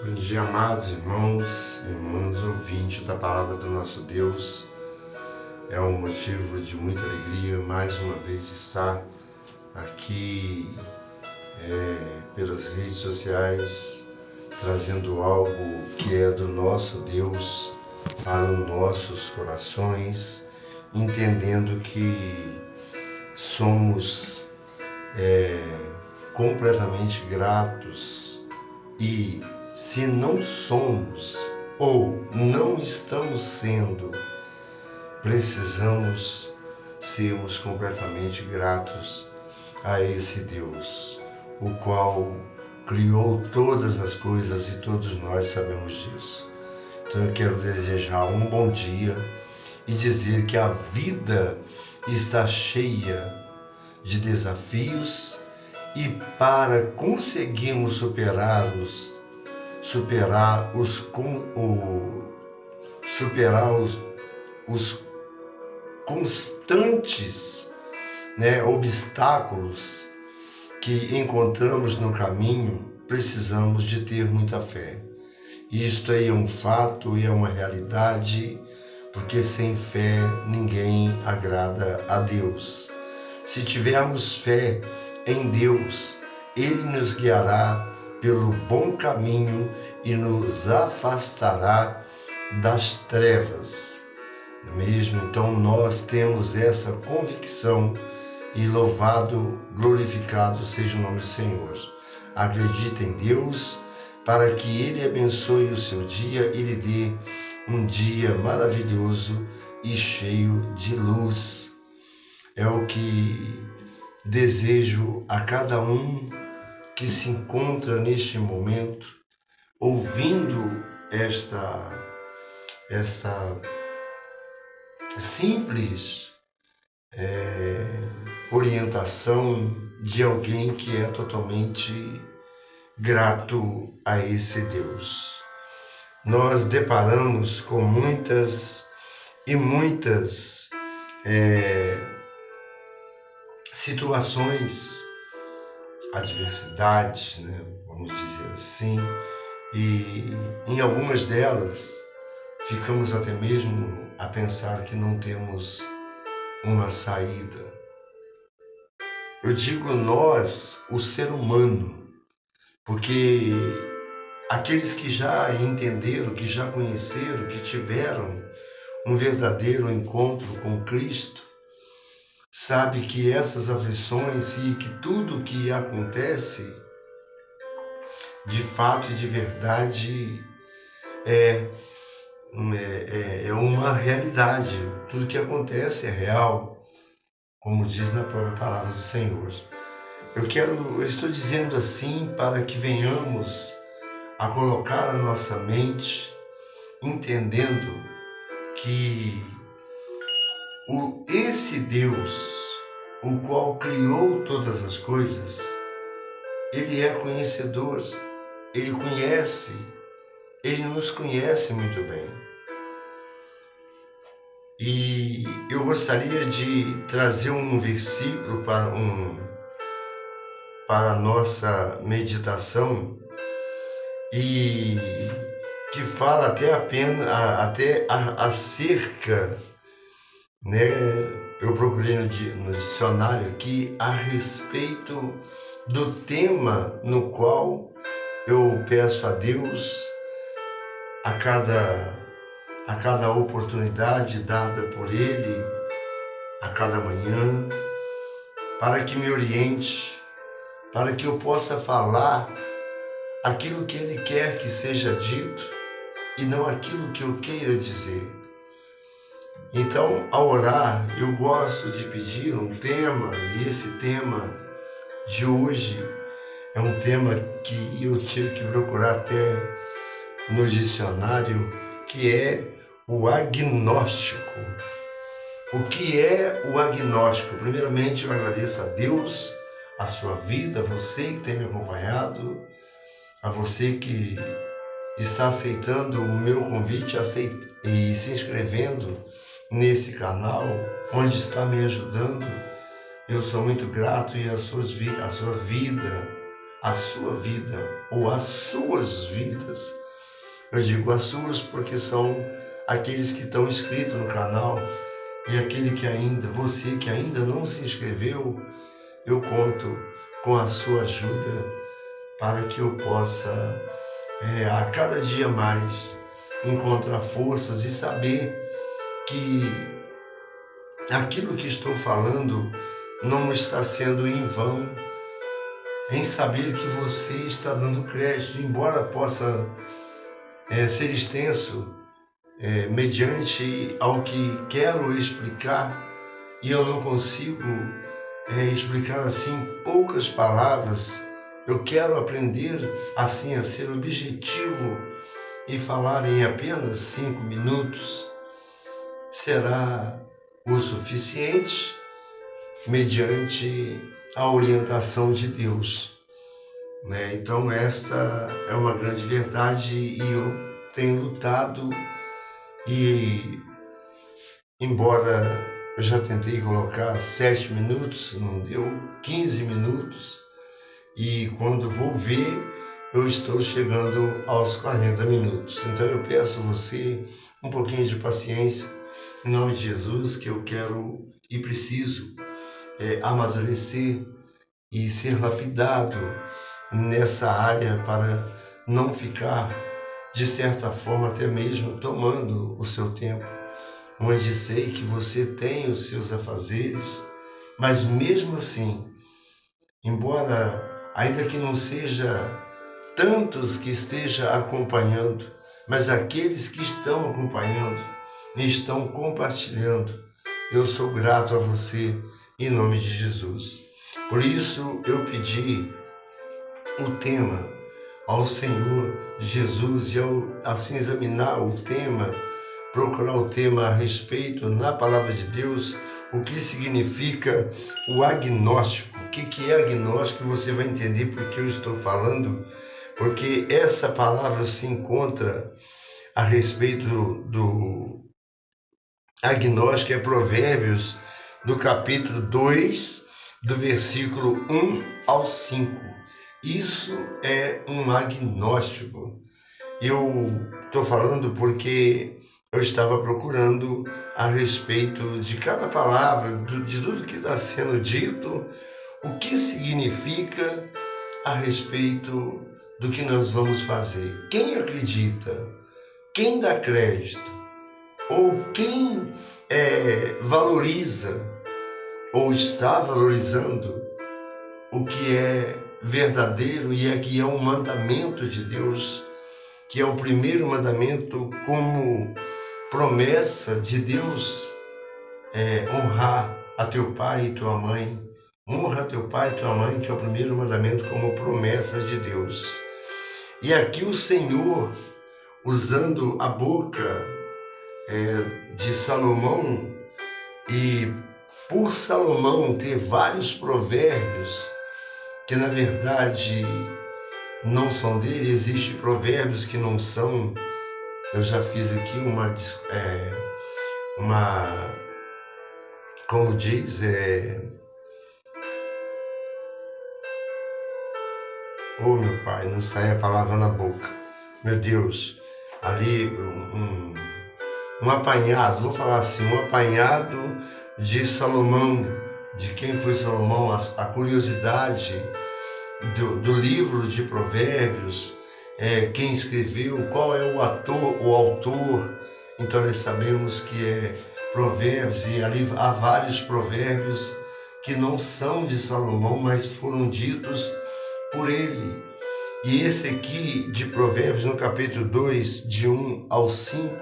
Bom dia, amados irmãos e irmãs, ouvintes da palavra do nosso Deus. É um motivo de muita alegria mais uma vez estar aqui pelas redes sociais, trazendo algo que é do nosso Deus para os nossos corações, entendendo que somos completamente gratos e se não somos ou não estamos sendo, precisamos sermos completamente gratos a esse Deus, o qual criou todas as coisas e todos nós sabemos disso. Então eu quero desejar um bom dia e dizer que a vida está cheia de desafios e para conseguirmos superar os constantes, obstáculos que encontramos no caminho, precisamos de ter muita fé. Isto aí é um fato e é uma realidade, porque sem fé ninguém agrada a Deus. Se tivermos fé em Deus, Ele nos guiará pelo bom caminho e nos afastará das trevas. Não é mesmo? Então nós temos essa convicção e louvado, glorificado seja o nome do Senhor. Acredite em Deus para que Ele abençoe o seu dia e lhe dê um dia maravilhoso e cheio de luz. É o que desejo a cada um que se encontra neste momento, ouvindo esta simples orientação de alguém que é totalmente grato a esse Deus. Nós deparamos com muitas situações, adversidades, vamos dizer assim, e em algumas delas ficamos até mesmo a pensar que não temos uma saída. Eu digo nós, o ser humano, porque aqueles que já entenderam, que já conheceram, que tiveram um verdadeiro encontro com Cristo, sabe que essas aflições e que tudo que acontece, de fato e de verdade, é uma realidade. Tudo que acontece é real, como diz na própria palavra do Senhor. Eu estou dizendo assim para que venhamos a colocar a nossa mente, entendendo que esse Deus, o qual criou todas as coisas, Ele é conhecedor, Ele conhece, Ele nos conhece muito bem. E eu gostaria de trazer um versículo para a nossa meditação e que fala até acerca, eu procurei no dicionário aqui a respeito do tema no qual eu peço a Deus a cada oportunidade dada por Ele, a cada manhã, para que me oriente, para que eu possa falar aquilo que Ele quer que seja dito e não aquilo que eu queira dizer. Então, ao orar, eu gosto de pedir um tema, e esse tema de hoje é um tema que eu tive que procurar até no dicionário, que é o agnóstico. O que é o agnóstico? Primeiramente, eu agradeço a Deus, a sua vida, a você que tem me acompanhado, a você que está aceitando o meu convite e se inscrevendo nesse canal, onde está me ajudando. Eu sou muito grato e a sua vida a sua vida ou as suas vidas. Eu digo as suas porque são aqueles que estão inscritos no canal e aquele que ainda, você que ainda não se inscreveu, eu conto com a sua ajuda para que eu possa a cada dia mais encontrar forças e saber que aquilo que estou falando não está sendo em vão, em saber que você está dando crédito, embora possa ser extenso, mediante ao que quero explicar, e eu não consigo explicar assim em poucas palavras. Eu quero aprender assim a ser objetivo e falar em apenas 5 minutos. Será o suficiente mediante a orientação de Deus, né? Então esta é uma grande verdade e eu tenho lutado e, embora eu já tentei colocar 7 minutos, não deu, 15 minutos, e quando vou ver, eu estou chegando aos 40 minutos. Então eu peço a você um pouquinho de paciência, em nome de Jesus, que eu quero e preciso amadurecer e ser lapidado nessa área para não ficar, de certa forma, até mesmo tomando o seu tempo, onde sei que você tem os seus afazeres, mas mesmo assim, embora ainda que não seja tantos que esteja acompanhando, mas aqueles que estão acompanhando e estão compartilhando, eu sou grato a você em nome de Jesus. Por isso eu pedi o tema ao Senhor Jesus, e ao assim examinar o tema, procurar o tema a respeito na palavra de Deus, o que significa o agnóstico. O que é agnóstico? Você vai entender porque eu estou falando, porque essa palavra se encontra a respeito do agnóstico, é Provérbios, do capítulo 2, do versículo 1 ao 5. Isso é um agnóstico. Eu estou falando porque eu estava procurando a respeito de cada palavra, de tudo que está sendo dito, o que significa a respeito do que nós vamos fazer. Quem acredita, quem dá crédito, ou quem valoriza, ou está valorizando o que é verdadeiro e que é um mandamento de Deus, que é o primeiro mandamento como promessa de Deus, honrar a teu pai e tua mãe. Honra teu pai e tua mãe, que é o primeiro mandamento como promessa de Deus. E aqui o Senhor, usando a boca de Salomão, e por Salomão ter vários provérbios, que na verdade não são dele, existem provérbios que não são. Eu já fiz aqui como diz, oh meu pai, não sai a palavra na boca, meu Deus, ali um apanhado, vou falar assim, um apanhado de Salomão, de quem foi Salomão, a curiosidade do livro de Provérbios, quem escreveu, qual é o autor. Então nós sabemos que é Provérbios, e ali há vários provérbios que não são de Salomão, mas foram ditos por ele. E esse aqui de Provérbios, no capítulo 2, de 1 ao 5,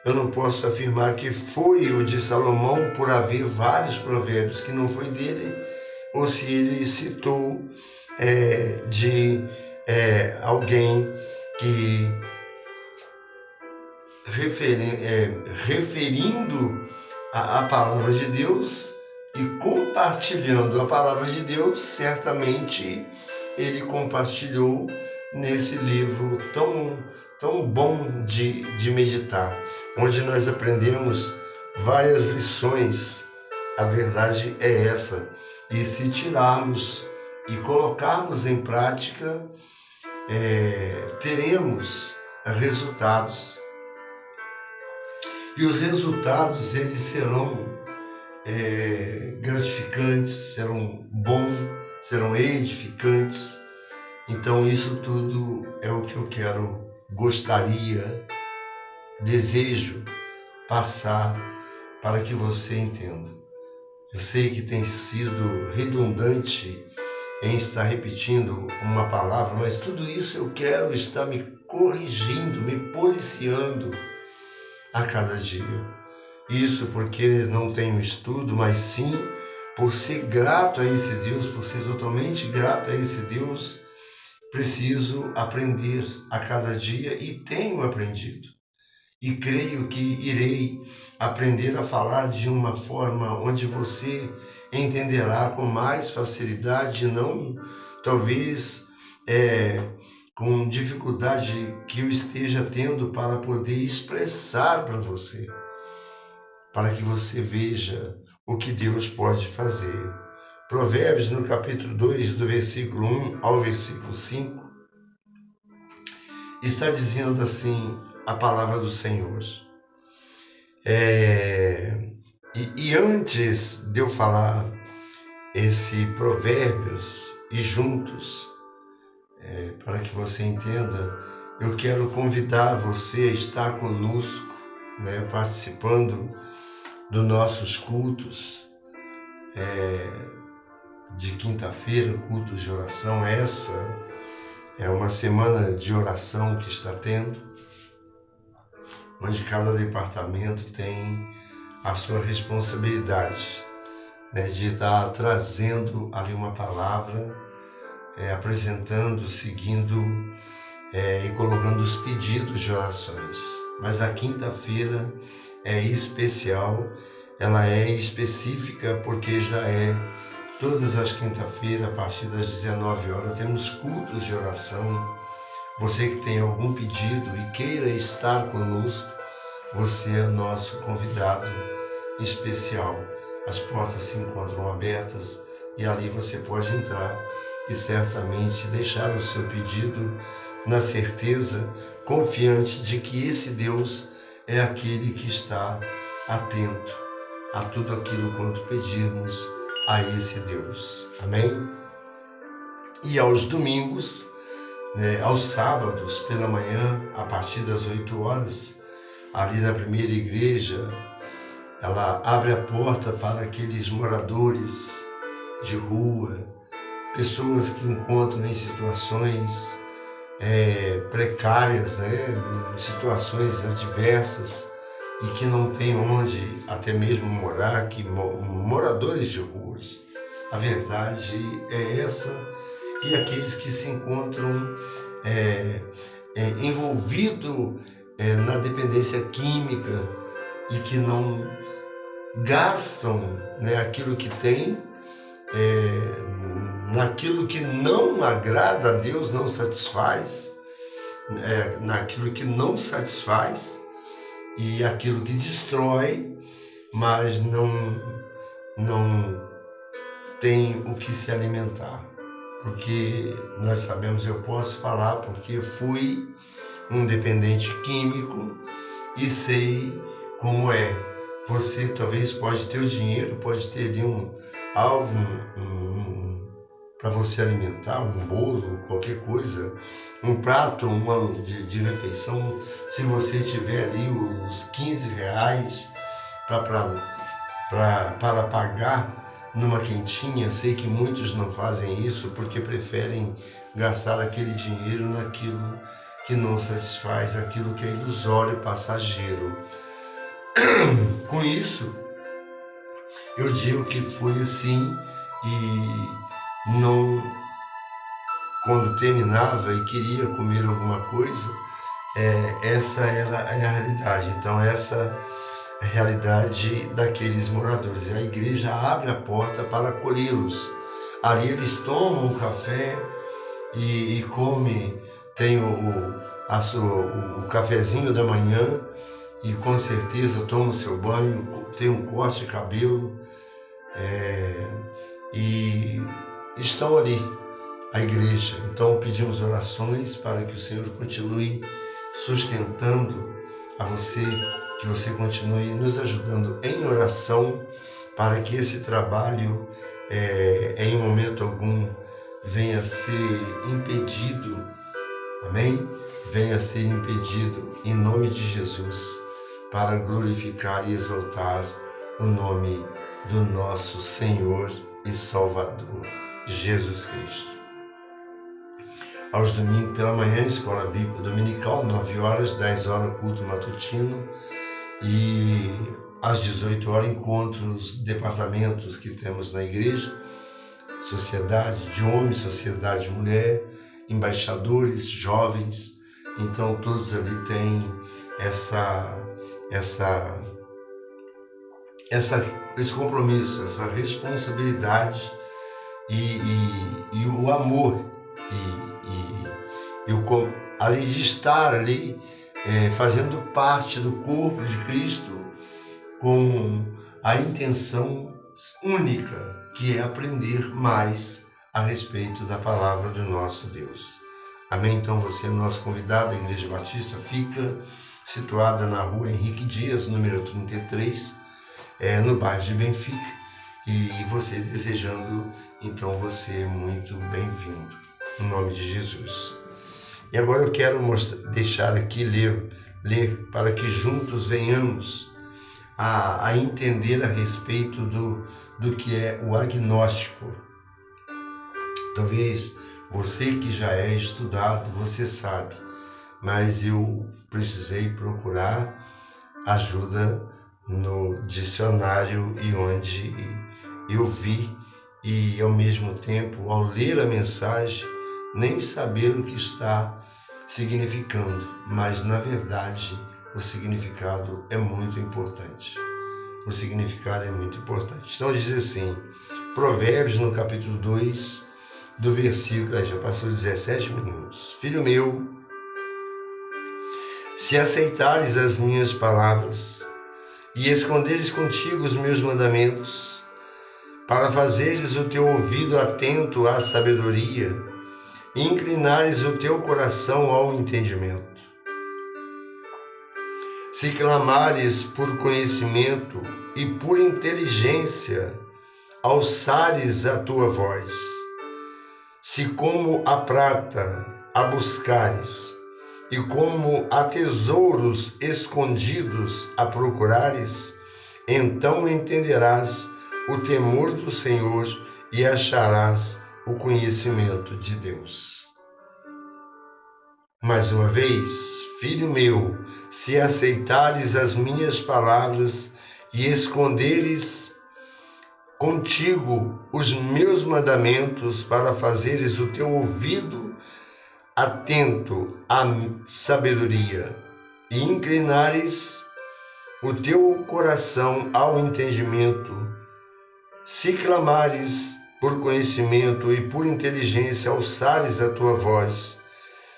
eu não posso afirmar que foi o de Salomão por haver vários provérbios que não foi dele, ou se ele citou de alguém que referindo a palavra de Deus e compartilhando a palavra de Deus, certamente ele compartilhou nesse livro tão bom de meditar, onde nós aprendemos várias lições. A verdade é essa. E se tirarmos e colocarmos em prática, teremos resultados. E os resultados, eles serão gratificantes, serão bons, serão edificantes. Então isso tudo é o que eu gostaria, desejo passar para que você entenda. Eu sei que tem sido redundante em estar repetindo uma palavra, mas tudo isso eu quero estar me corrigindo, me policiando a cada dia. Isso porque não tenho estudo, mas sim por ser grato a esse Deus, por ser totalmente grato a esse Deus, preciso aprender a cada dia e tenho aprendido. E creio que irei aprender a falar de uma forma onde você entenderá com mais facilidade, não talvez com dificuldade que eu esteja tendo para poder expressar para você, para que você veja o que Deus pode fazer. Provérbios, no capítulo 2, do versículo 1 ao versículo 5, está dizendo assim a palavra do Senhor. E antes de eu falar esse Provérbios e juntos, para que você entenda, eu quero convidar você a estar conosco, participando dos nossos cultos de quinta-feira, cultos de oração. Essa é uma semana de oração que está tendo, onde cada departamento tem a sua responsabilidade, de estar trazendo ali uma palavra, apresentando, seguindo e colocando os pedidos de orações. Mas a quinta-feira é especial, ela é específica porque já é todas as quinta-feiras, a partir das 19 horas, temos cultos de oração. Você que tem algum pedido e queira estar conosco, você é nosso convidado especial. As portas se encontram abertas e ali você pode entrar e certamente deixar o seu pedido na certeza, confiante de que esse Deus é aquele que está atento a tudo aquilo quanto pedirmos a esse Deus. Amém? E aos domingos, aos sábados pela manhã, a partir das 8 horas, ali na primeira igreja, ela abre a porta para aqueles moradores de rua, pessoas que encontram em situações precárias, em situações adversas e que não tem onde até mesmo morar, que moradores de ruas. A verdade é essa. E aqueles que se encontram envolvidos na dependência química e que não gastam aquilo que tem, naquilo que não agrada a Deus, não satisfaz, naquilo que não satisfaz e aquilo que destrói, mas não tem o que se alimentar. Porque nós sabemos, eu posso falar porque fui um dependente químico e sei como é. Você talvez pode ter o dinheiro, pode ter ali algo para você alimentar, um bolo, qualquer coisa, um prato de refeição. Se você tiver ali os 15 reais para pagar numa quentinha, sei que muitos não fazem isso porque preferem gastar aquele dinheiro naquilo que não satisfaz, aquilo que é ilusório, passageiro. Com isso, eu digo que foi assim e não, quando terminava e queria comer alguma coisa, essa era a realidade. Então essa a realidade daqueles moradores. E a igreja abre a porta para acolhê-los. Ali eles tomam um café e comem, tem o cafezinho da manhã e com certeza tomam o seu banho, tem um corte de cabelo e estão ali, a igreja. Então pedimos orações para que o Senhor continue sustentando a você, que você continue nos ajudando em oração, para que esse trabalho, em momento algum, venha a ser impedido. Amém? Venha a ser impedido em nome de Jesus, para glorificar e exaltar o nome do nosso Senhor e Salvador, Jesus Cristo. Aos domingos pela manhã, escola bíblica dominical, 9 horas, 10 horas, culto matutino, e às 18 horas, encontros, departamentos que temos na igreja, sociedade de homem, sociedade de mulher, embaixadores, jovens. Então todos ali têm esse compromisso, essa responsabilidade e o amor ali de estar ali fazendo parte do corpo de Cristo, com a intenção única, que é aprender mais a respeito da palavra do nosso Deus. Amém? Então você é nosso convidado. A Igreja Batista fica situada na rua Henrique Dias, número 33, no bairro de Benfica. E você desejando, então você é muito bem-vindo, em nome de Jesus. E agora eu quero deixar aqui, ler para que juntos venhamos a entender a respeito do que é o agnóstico. Talvez você que já é estudado, você sabe, mas eu precisei procurar ajuda no dicionário, e onde eu vi, e ao mesmo tempo, ao ler a mensagem, nem saber o que está significando, mas na verdade o significado é muito importante. O significado é muito importante. Então diz assim, Provérbios no capítulo 2, do versículo, já passou 17 minutos. Filho meu, se aceitares as minhas palavras e esconderes contigo os meus mandamentos, para fazeres o teu ouvido atento à sabedoria e inclinares o teu coração ao entendimento. Se clamares por conhecimento e por inteligência, alçares a tua voz. Se como a prata a buscares, e como a tesouros escondidos a procurares, então entenderás o temor do Senhor e acharás o conhecimento de Deus. Mais uma vez, filho meu, se aceitares as minhas palavras e esconderes contigo os meus mandamentos, para fazeres o teu ouvido atento à sabedoria e inclinares o teu coração ao entendimento, se clamares por conhecimento e por inteligência, alçares a tua voz,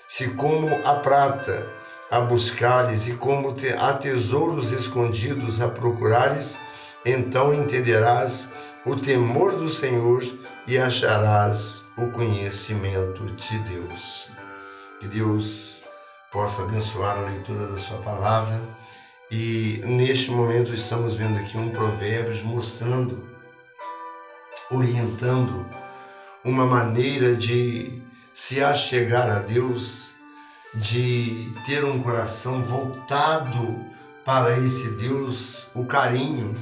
se como a prata a buscares e como a tesouros escondidos a procurares, então entenderás o temor do Senhor e acharás o conhecimento de Deus. Que Deus possa abençoar a leitura da sua palavra. E neste momento estamos vendo aqui um Provérbios mostrando, orientando uma maneira de se achegar a Deus, de ter um coração voltado para esse Deus, o carinho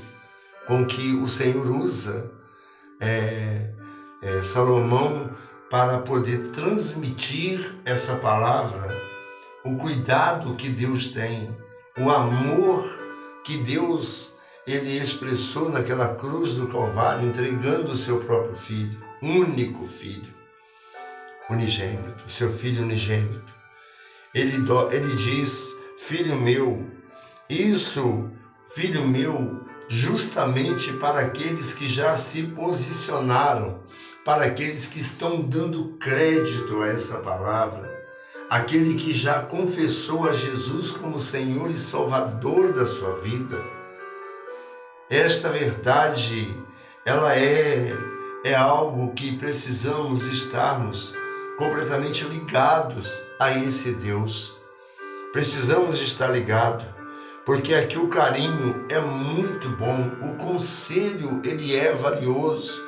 com que o Senhor usa Salomão para poder transmitir essa palavra, o cuidado que Deus tem, o amor que Deus ele expressou naquela cruz do Calvário, entregando o seu próprio filho, único filho, unigênito, seu filho unigênito. Ele diz, filho meu, isso, filho meu, justamente para aqueles que já se posicionaram, para aqueles que estão dando crédito a essa palavra, aquele que já confessou a Jesus como Senhor e Salvador da sua vida. Esta verdade, ela é é algo que precisamos estarmos completamente ligados a esse Deus. Precisamos estar ligados, porque aqui o carinho é muito bom, o conselho ele é valioso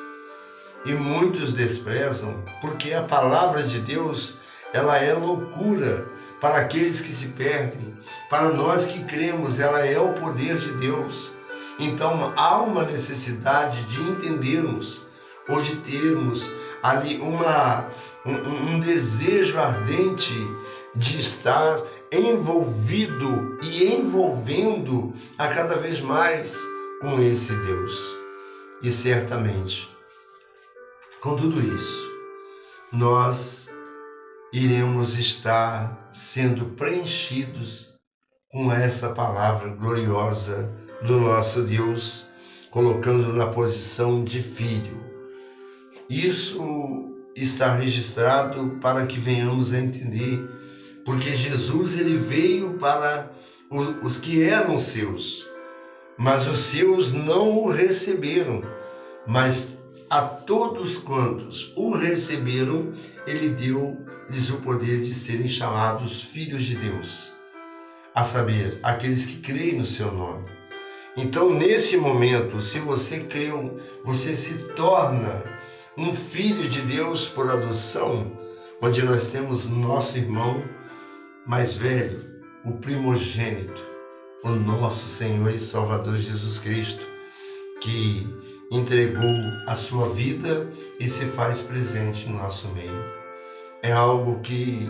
e muitos desprezam, porque a palavra de Deus ela é loucura para aqueles que se perdem, para nós que cremos ela é o poder de Deus. Então há uma necessidade de entendermos ou de termos ali um desejo ardente de estar envolvido e envolvendo a cada vez mais com esse Deus. E certamente, com tudo isso, nós iremos estar sendo preenchidos com essa palavra gloriosa do nosso Deus, colocando na posição de filho. Isso está registrado para que venhamos a entender, porque Jesus ele veio para os que eram seus, mas os seus não o receberam, mas a todos quantos o receberam, ele deu-lhes o poder de serem chamados filhos de Deus, a saber, aqueles que creem no seu nome. Então, nesse momento, se você creu, você se torna um filho de Deus por adoção, onde nós temos nosso irmão mais velho, o primogênito, o nosso Senhor e Salvador Jesus Cristo, que entregou a sua vida e se faz presente no nosso meio. É algo que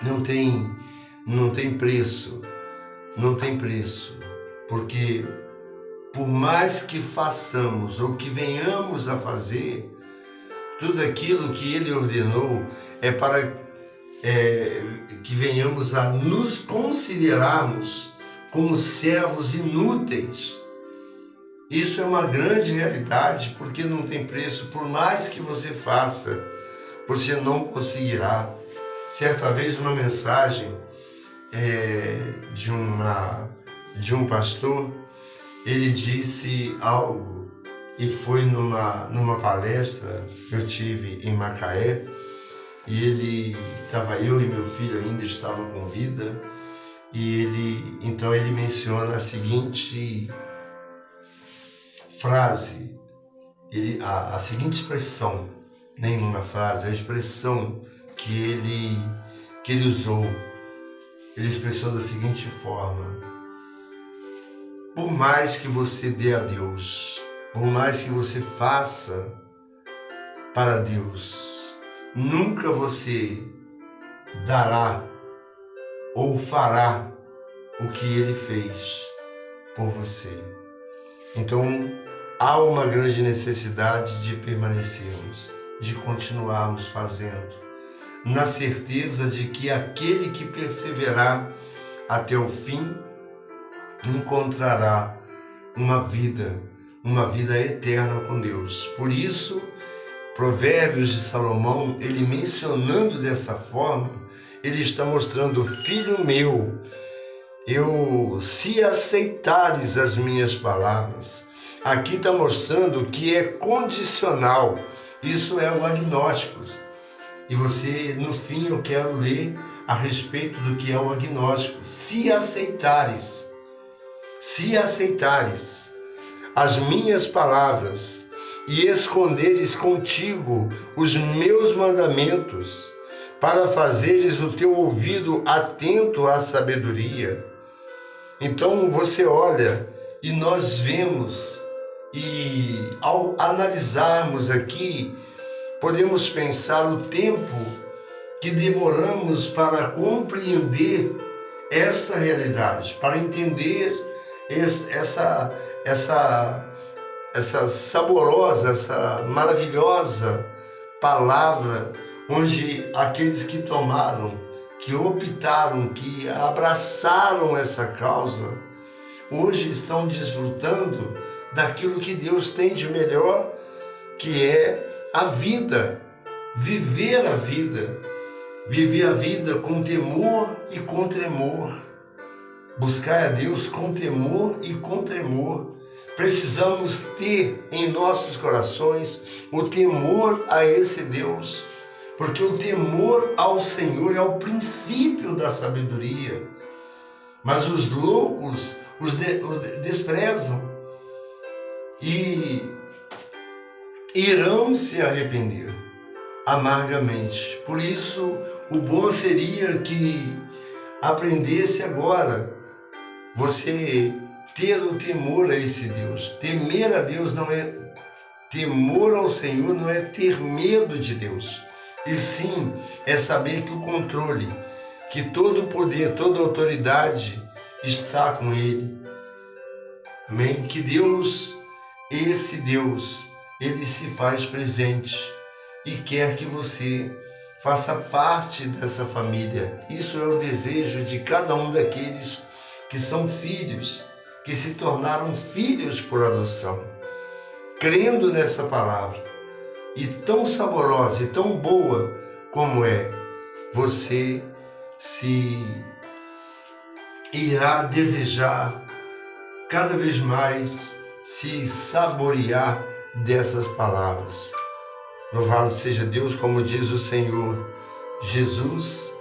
não tem preço, porque por mais que façamos ou que venhamos a fazer, tudo aquilo que Ele ordenou é para que venhamos a nos considerarmos como servos inúteis. Isso é uma grande realidade, porque não tem preço. Por mais que você faça, você não conseguirá. Certa vez uma mensagem de um pastor, ele disse algo, e foi numa palestra que eu tive em Macaé, e eu e meu filho ainda estavam com vida, e então ele menciona a seguinte frase, a seguinte expressão, nenhuma frase, a expressão que ele usou, ele expressou da seguinte forma: por mais que você dê a Deus, por mais que você faça para Deus, nunca você dará ou fará o que Ele fez por você. Então, há uma grande necessidade de permanecermos, de continuarmos fazendo, na certeza de que aquele que perseverar até o fim encontrará uma vida eterna com Deus. Por isso, Provérbios de Salomão, ele mencionando dessa forma, ele está mostrando: filho meu, se aceitares as minhas palavras, aqui está mostrando que é condicional. Isso é o agnóstico. E você, no fim, eu quero ler a respeito do que é o agnóstico. Se aceitares as minhas palavras e esconderes contigo os meus mandamentos, para fazeres o teu ouvido atento à sabedoria. Então você olha e nós vemos, e ao analisarmos aqui, podemos pensar o tempo que demoramos para compreender essa realidade, para entender essa saborosa, essa maravilhosa palavra, onde aqueles que tomaram, que optaram, que abraçaram essa causa, hoje estão desfrutando daquilo que Deus tem de melhor, que é a vida, viver a vida com temor e com tremor, buscar a Deus com temor e com tremor, precisamos ter em nossos corações o temor a esse Deus, porque o temor ao Senhor é o princípio da sabedoria. Mas os loucos os desprezam e irão se arrepender amargamente. Por isso, o bom seria que aprendesse agora você ter o temor a esse Deus. Temer a Deus não é temor ao Senhor, não é ter medo de Deus, e sim é saber que o controle, que todo o poder, toda a autoridade está com Ele. Amém? Que Deus, esse Deus, Ele se faz presente e quer que você faça parte dessa família. Isso é o desejo de cada um daqueles que são filhos, que se tornaram filhos por adoção. Crendo nessa palavra, e tão saborosa e tão boa como é, você se irá desejar cada vez mais se saborear dessas palavras. Louvado seja Deus, como diz o Senhor Jesus,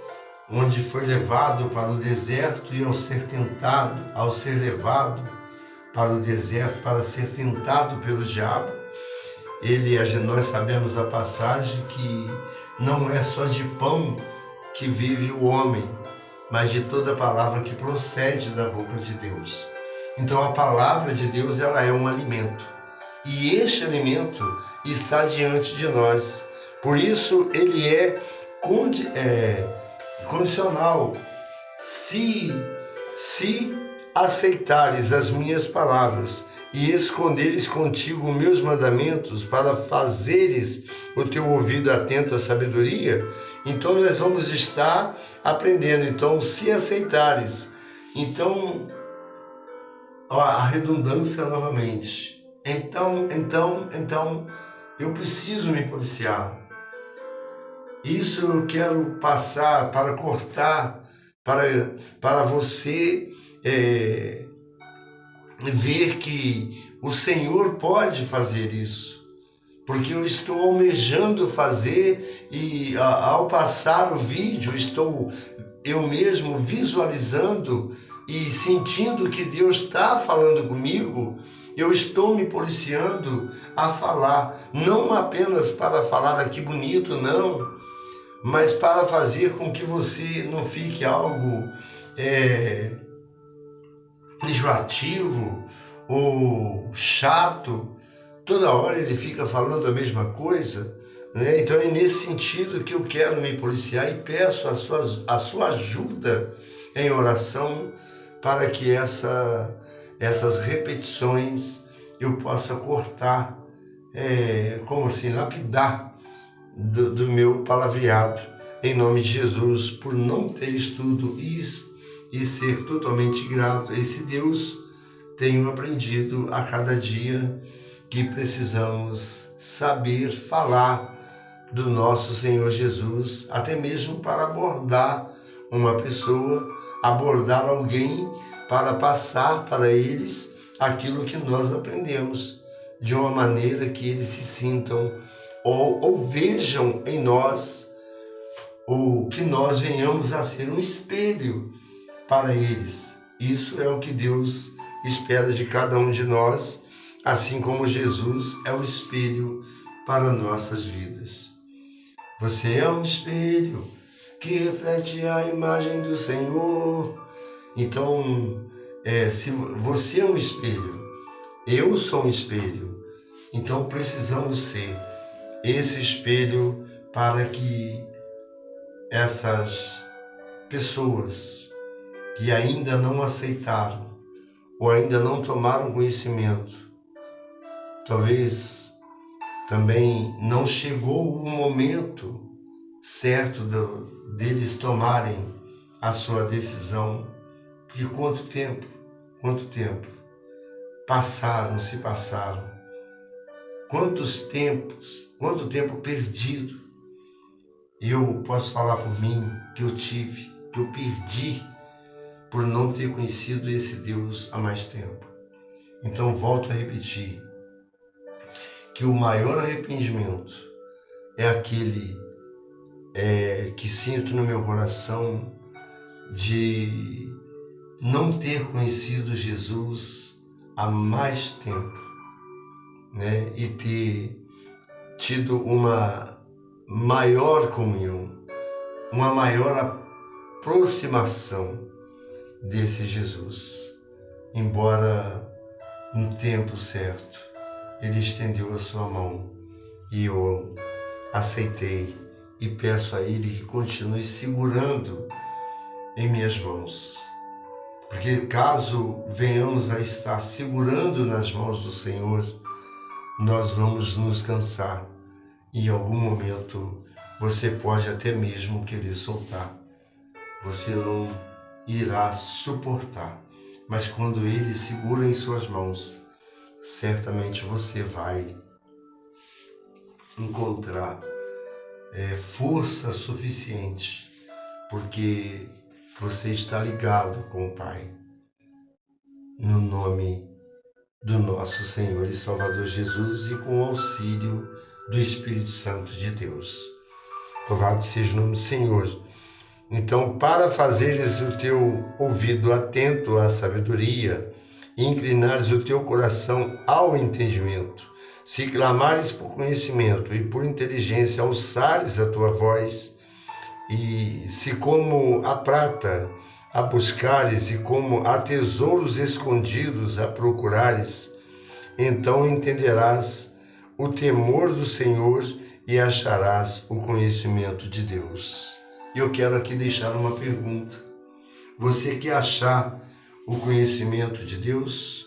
onde foi levado para o deserto e ao ser levado para o deserto para ser tentado pelo diabo, nós sabemos a passagem que não é só de pão que vive o homem, mas de toda palavra que procede da boca de Deus. Então a palavra de Deus, ela é um alimento, e este alimento está diante de nós. Por isso ele é condicional. Se aceitares as minhas palavras e esconderes contigo meus mandamentos, para fazeres o teu ouvido atento à sabedoria, então nós vamos estar aprendendo. Então, se aceitares, então, a redundância novamente. Então, eu preciso me policiar. Isso eu quero passar para cortar, para você ver que o Senhor pode fazer isso, porque eu estou almejando fazer, e ao passar o vídeo estou eu mesmo visualizando e sentindo que Deus está falando comigo. Eu estou me policiando a falar, não apenas para falar aqui bonito, não, mas para fazer com que você não fique algo enjoativo ou chato. Toda hora ele fica falando a mesma coisa, né? Então é nesse sentido que eu quero me policiar e peço a sua ajuda em oração, para que essas repetições eu possa cortar, como assim, lapidar do meu palavreado, em nome de Jesus, por não ter estudo e ser totalmente grato a esse Deus. Tenho aprendido a cada dia que precisamos saber falar do nosso Senhor Jesus, até mesmo para abordar uma pessoa, abordar alguém, para passar para eles aquilo que nós aprendemos, de uma maneira que eles se sintam ou vejam em nós, ou que nós venhamos a ser um espelho para eles. Isso é o que Deus espera de cada um de nós, assim como Jesus é o espelho para nossas vidas. Você é um espelho que reflete a imagem do Senhor. Então, se você é um espelho, eu sou um espelho, então precisamos ser esse espelho, para que essas pessoas que ainda não aceitaram ou ainda não tomaram conhecimento, talvez também não chegou o momento certo deles tomarem a sua decisão. Porque quanto tempo se passaram, quanto tempo perdido. Eu posso falar por mim que eu perdi por não ter conhecido esse Deus há mais tempo. Então volto a repetir que o maior arrependimento é aquele que sinto no meu coração de não ter conhecido Jesus há mais tempo, né? E ter tido uma maior comunhão, uma maior aproximação desse Jesus. Embora no tempo certo ele estendeu a sua mão e eu aceitei e peço a ele que continue segurando em minhas mãos. Porque caso venhamos a estar segurando nas mãos do Senhor, nós vamos nos cansar e em algum momento você pode até mesmo querer soltar. Você não irá suportar, mas quando ele segura em suas mãos, certamente você vai encontrar força suficiente, porque você está ligado com o Pai. No nome do nosso Senhor e Salvador Jesus e com o auxílio do Espírito Santo de Deus. Louvado seja o nome do Senhor. Então, para fazeres o teu ouvido atento à sabedoria e inclinares o teu coração ao entendimento, se clamares por conhecimento e por inteligência alçares a tua voz, e se como a prata a buscares e como a tesouros escondidos a procurares, então entenderás o temor do Senhor e acharás o conhecimento de Deus. Eu quero aqui deixar uma pergunta. Você quer achar o conhecimento de Deus?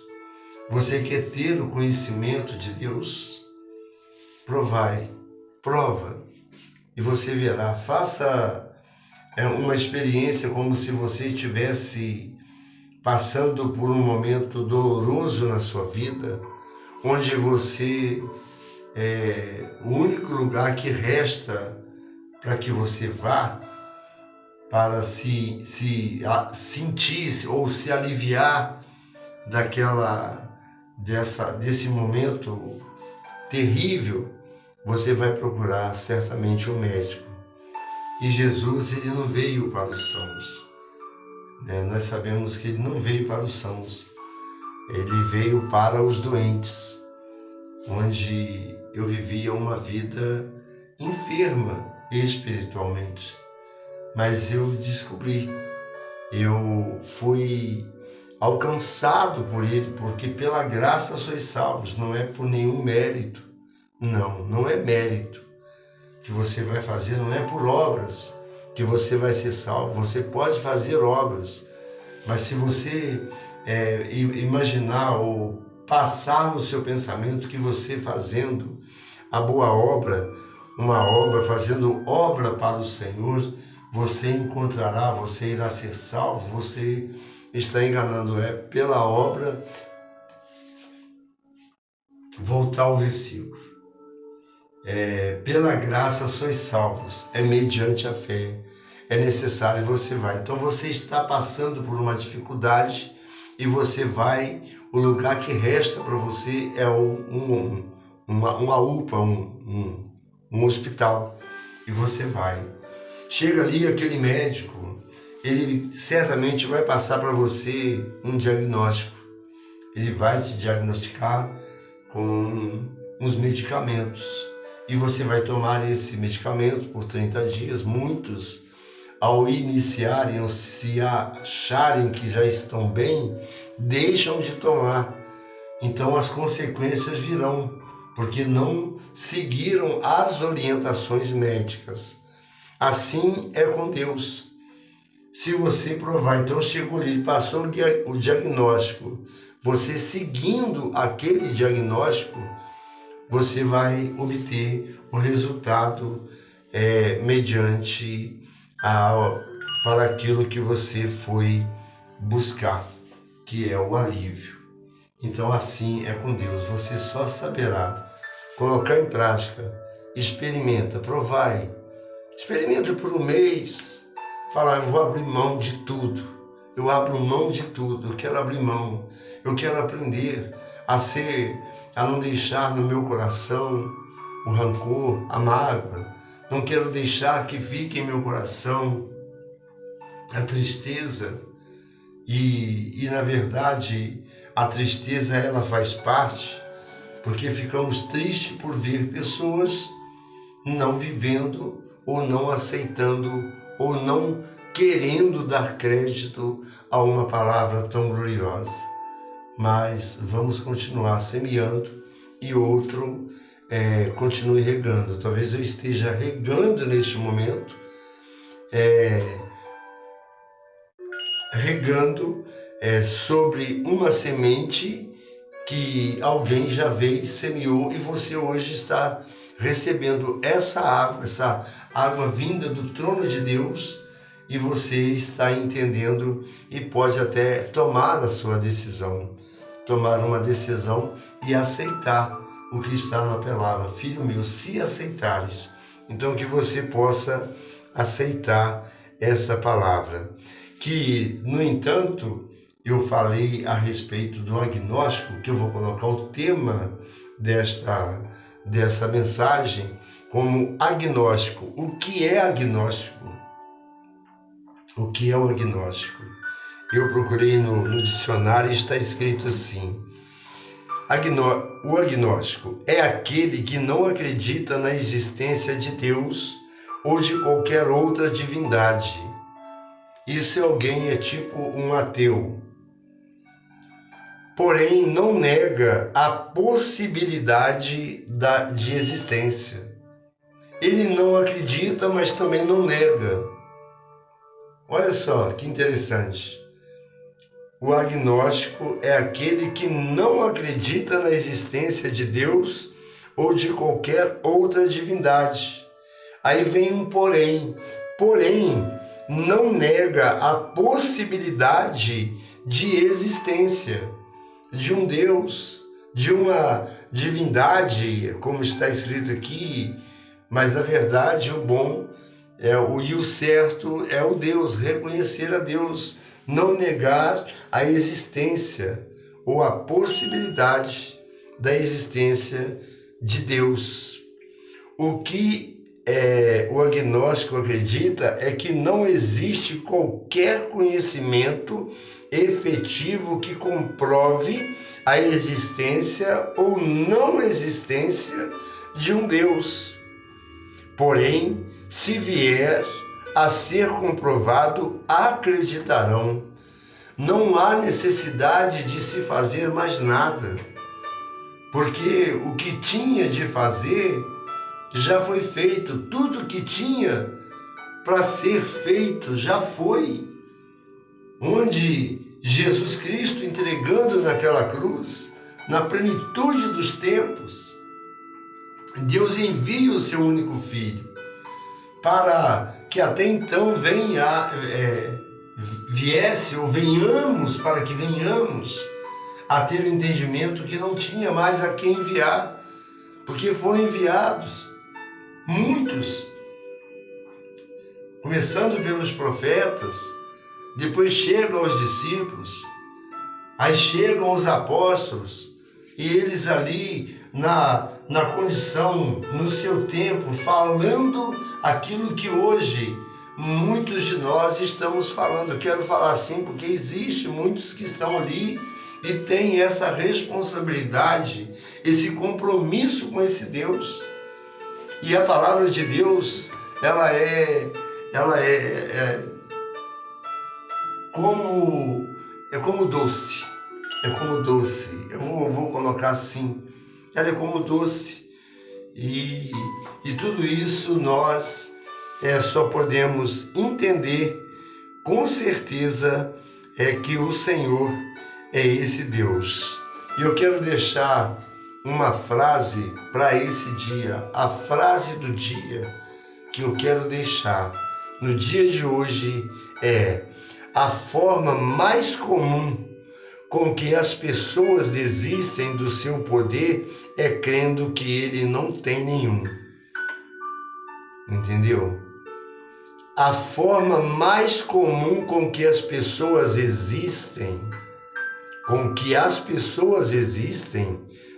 Você quer ter o conhecimento de Deus? Prova, e você verá. Faça uma experiência como se você estivesse passando por um momento doloroso na sua vida, onde você o único lugar que resta para que você vá para se sentir ou se aliviar desse momento terrível, você vai procurar certamente um médico. E Jesus, ele não veio para os sãos, né? Nós sabemos que ele não veio para os sãos, ele veio para os doentes, onde eu vivia uma vida enferma espiritualmente. Mas eu descobri, eu fui alcançado por ele, porque pela graça sois salvos, não é por nenhum mérito. Não é mérito que você vai fazer, não é por obras que você vai ser salvo. Você pode fazer obras, mas se você imaginar ou passar no seu pensamento que você fazendo a boa obra, uma obra, fazendo obra para o Senhor, você encontrará, você irá ser salvo, você está enganando. Pela obra. Voltar ao versículo. Pela graça sois salvos, é mediante a fé, é necessário e você vai. Então você está passando por uma dificuldade e você vai, o lugar que resta para você é uma UPA, um hospital, e você vai. Chega ali aquele médico, ele certamente vai passar para você um diagnóstico, ele vai te diagnosticar com uns medicamentos e você vai tomar esse medicamento por 30 dias. Muitos, ao iniciarem ou se acharem que já estão bem, deixam de tomar. Então as consequências virão, porque não seguiram as orientações médicas. Assim é com Deus. Se você provar, então chegou ali, passou o diagnóstico, você seguindo aquele diagnóstico, você vai obter o resultado mediante para aquilo que você foi buscar, que é o alívio. Então assim é com Deus, você só saberá colocar em prática, experimenta, experimenta por um mês, falar, eu vou abrir mão de tudo, eu abro mão de tudo, eu quero abrir mão, eu quero aprender a não deixar no meu coração o rancor, a mágoa, não quero deixar que fique em meu coração a tristeza e na verdade a tristeza ela faz parte, porque ficamos tristes por ver pessoas não vivendo ou não aceitando ou não querendo dar crédito a uma palavra tão gloriosa. Mas vamos continuar semeando e outro continue regando. Talvez eu esteja regando neste momento, sobre uma semente que alguém já veio e semeou e você hoje está recebendo essa água vinda do trono de Deus e você está entendendo e pode até tomar a sua decisão, tomar uma decisão e aceitar o que está na palavra. Filho meu, se aceitares, então que você possa aceitar essa palavra. Que, no entanto, eu falei a respeito do agnóstico, que eu vou colocar o tema dessa mensagem como agnóstico. O que é agnóstico? O que é o agnóstico? Eu procurei no dicionário e está escrito assim: o agnóstico é aquele que não acredita na existência de Deus ou de qualquer outra divindade. E se alguém é tipo um ateu, porém não nega a possibilidade de existência. Ele não acredita, mas também não nega. Olha só que interessante. O agnóstico é aquele que não acredita na existência de Deus ou de qualquer outra divindade. Aí vem um porém. Porém, não nega a possibilidade de existência de um Deus, de uma divindade, como está escrito aqui, mas na verdade o bom e o certo é o Deus, reconhecer a Deus, não negar a existência ou a possibilidade da existência de Deus. O que o agnóstico acredita é que não existe qualquer conhecimento efetivo que comprove a existência ou não existência de um Deus. Porém, se vier a ser comprovado, acreditarão. Não há necessidade de se fazer mais nada, porque o que tinha de fazer já foi feito, tudo que tinha para ser feito já foi. Onde Jesus Cristo entregando naquela cruz, na plenitude dos tempos, Deus envia o seu único Filho para que até então viesse ou para que venhamos a ter o entendimento que não tinha mais a quem enviar, porque foram enviados muitos, começando pelos profetas, depois chegam os discípulos, aí chegam os apóstolos, e eles ali na condição, no seu tempo, falando aquilo que hoje muitos de nós estamos falando. Eu quero falar assim porque existe muitos que estão ali e têm essa responsabilidade, esse compromisso com esse Deus. E a palavra de Deus, ela é como doce. É como doce. Eu vou colocar assim. Ela é como doce. E tudo isso nós só podemos entender com certeza que o Senhor é esse Deus. E eu quero deixar uma frase para esse dia, a frase do dia que eu quero deixar no dia de hoje é: a forma mais comum com que as pessoas desistem do seu poder é crendo que ele não tem nenhum. Entendeu? a forma mais comum com que as pessoas existem,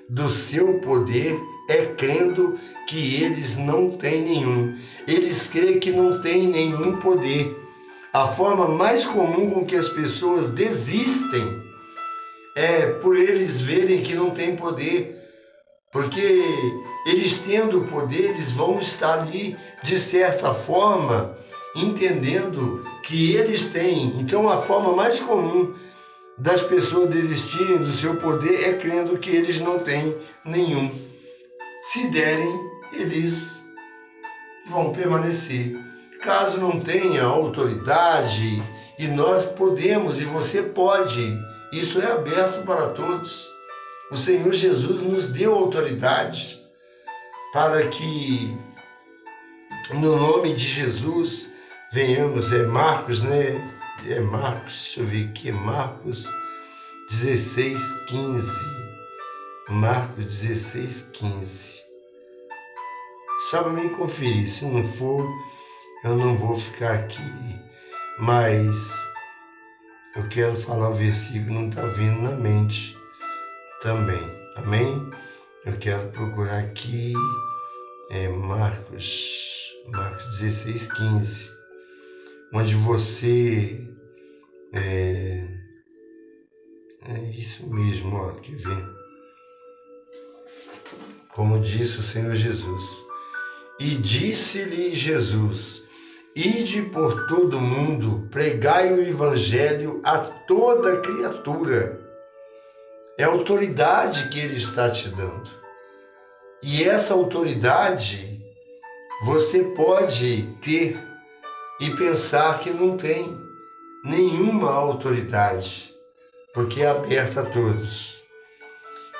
do seu poder é crendo que eles não têm nenhum. Eles creem que não têm nenhum poder. A forma mais comum com que as pessoas desistem é por eles verem que não têm poder. Porque eles tendo poder, eles vão estar ali, de certa forma, entendendo que eles têm. Então, a forma mais comum das pessoas desistirem do seu poder é crendo que eles não têm nenhum. Se derem, eles vão permanecer. Caso não tenha autoridade, e nós podemos, e você pode, isso é aberto para todos. O Senhor Jesus nos deu autoridade para que, no nome de Jesus, venhamos. Marcos, deixa eu ver aqui, Marcos 16:15. Marcos 16:15. Só para mim conferir, se não for, eu não vou ficar aqui, mas eu quero falar o versículo, não está vindo na mente também, amém? Eu quero procurar aqui, Marcos 16:15, onde você, é isso mesmo, ó, quer ver? Como disse o Senhor Jesus, e disse-lhe Jesus, ide por todo o mundo, pregai o evangelho a toda criatura. É a autoridade que ele está te dando. E essa autoridade você pode ter e pensar que não tem nenhuma autoridade, porque é aberta a todos.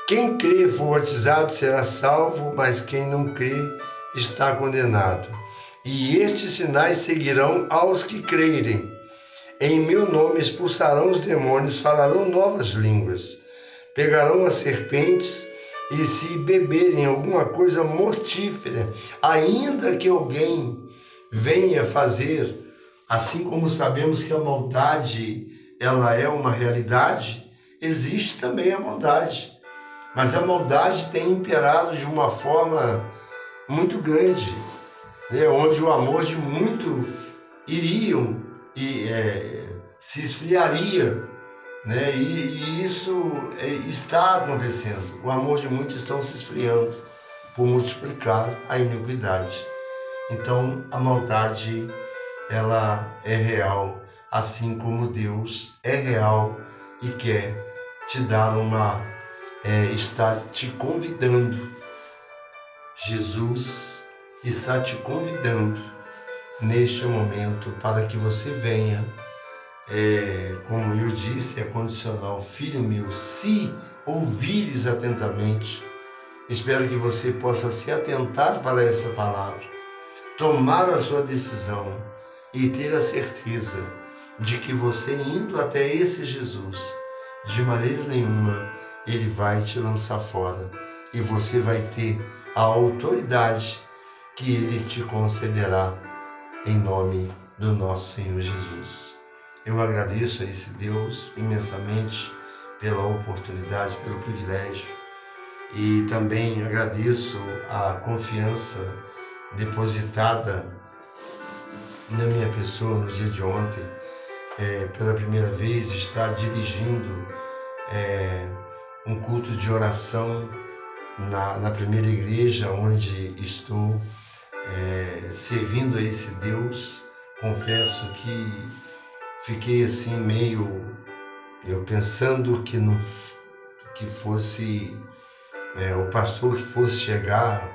Quem crê e for batizado será salvo, mas quem não crê está condenado. E estes sinais seguirão aos que crerem. Em meu nome expulsarão os demônios, falarão novas línguas, pegarão as serpentes, e se beberem alguma coisa mortífera, ainda que alguém venha fazer, assim como sabemos que a maldade ela é uma realidade, existe também a maldade. Mas a maldade tem imperado de uma forma muito grande, onde o amor de muito iriam e se esfriaria, e isso está acontecendo. O amor de muitos estão se esfriando por multiplicar a iniquidade. Então a maldade ela é real, assim como Deus é real e quer te dar está te convidando. Jesus está te convidando neste momento para que você venha. Como eu disse, é condicional. Filho meu, se ouvires atentamente, espero que você possa se atentar para essa palavra, tomar a sua decisão e ter a certeza de que você indo até esse Jesus, de maneira nenhuma ele vai te lançar fora, e você vai ter a autoridade que ele te concederá em nome do nosso Senhor Jesus. Eu agradeço a esse Deus imensamente pela oportunidade, pelo privilégio, e também agradeço a confiança depositada na minha pessoa no dia de ontem. Pela primeira vez estar dirigindo um culto de oração na primeira igreja onde estou servindo a esse Deus. Confesso que fiquei assim meio, eu pensando que fosse o pastor que fosse chegar,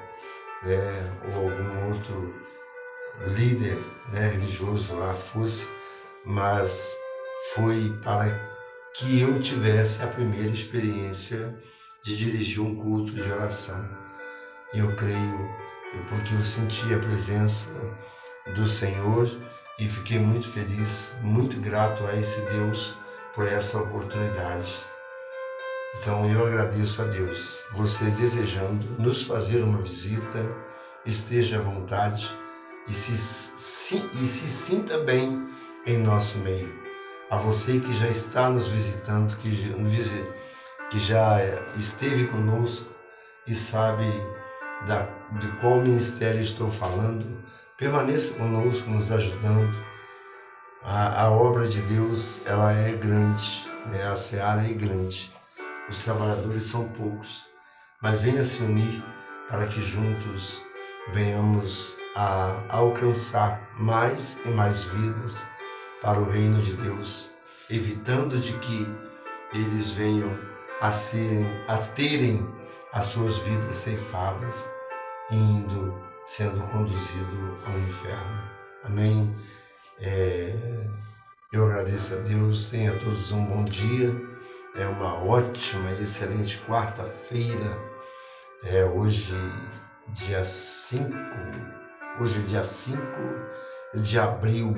ou algum outro líder religioso lá fosse, mas foi para que eu tivesse a primeira experiência de dirigir um culto de oração. Eu creio, porque eu senti a presença do Senhor e fiquei muito feliz, muito grato a esse Deus por essa oportunidade. Então eu agradeço a Deus. Você desejando nos fazer uma visita, esteja à vontade. e se sinta bem em nosso meio. A você que já está nos visitando, que já esteve conosco e sabe de qual ministério estou falando, permaneça conosco, nos ajudando. A obra de Deus, ela é grande, né? A seara é grande. Os trabalhadores são poucos, mas venha se unir para que juntos venhamos a alcançar mais e mais vidas para o reino de Deus, evitando de que eles venham a terem as suas vidas ceifadas, sendo conduzido ao inferno. Amém? Eu agradeço a Deus, tenha a todos um bom dia, uma ótima e excelente quarta-feira, hoje dia 5 de abril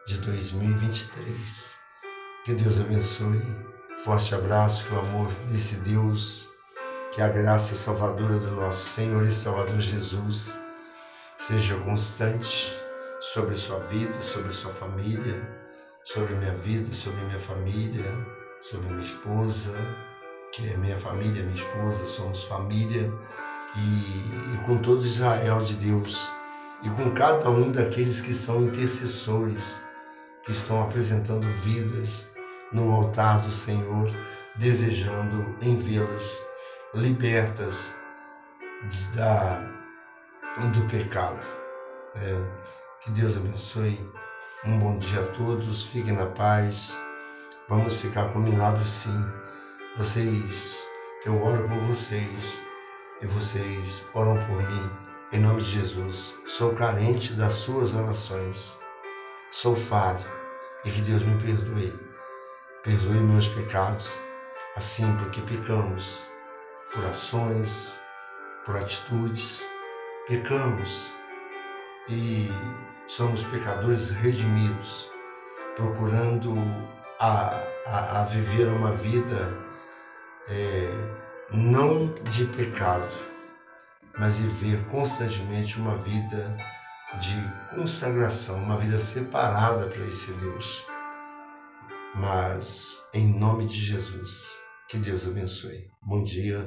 de 2023. Que Deus abençoe, forte abraço, que o amor desse Deus, que a graça salvadora do nosso Senhor e Salvador Jesus seja constante sobre sua vida, sobre sua família, sobre minha vida, sobre minha família, sobre minha esposa, que é minha família, minha esposa, somos família, e com todo Israel de Deus, e com cada um daqueles que são intercessores, que estão apresentando vidas no altar do Senhor, desejando em vê-las libertas do pecado. Que Deus abençoe. Um bom dia a todos, fiquem na paz. Vamos ficar combinados sim. Eu oro por vocês e vocês oram por mim. Em nome de Jesus. Sou carente das suas orações. Sou falho e que Deus me perdoe. Perdoe meus pecados, assim porque pecamos por ações, por atitudes. Pecamos e somos pecadores redimidos, procurando a viver uma vida não de pecado, mas viver constantemente uma vida de consagração, uma vida separada para esse Deus. Mas, em nome de Jesus, que Deus abençoe. Bom dia.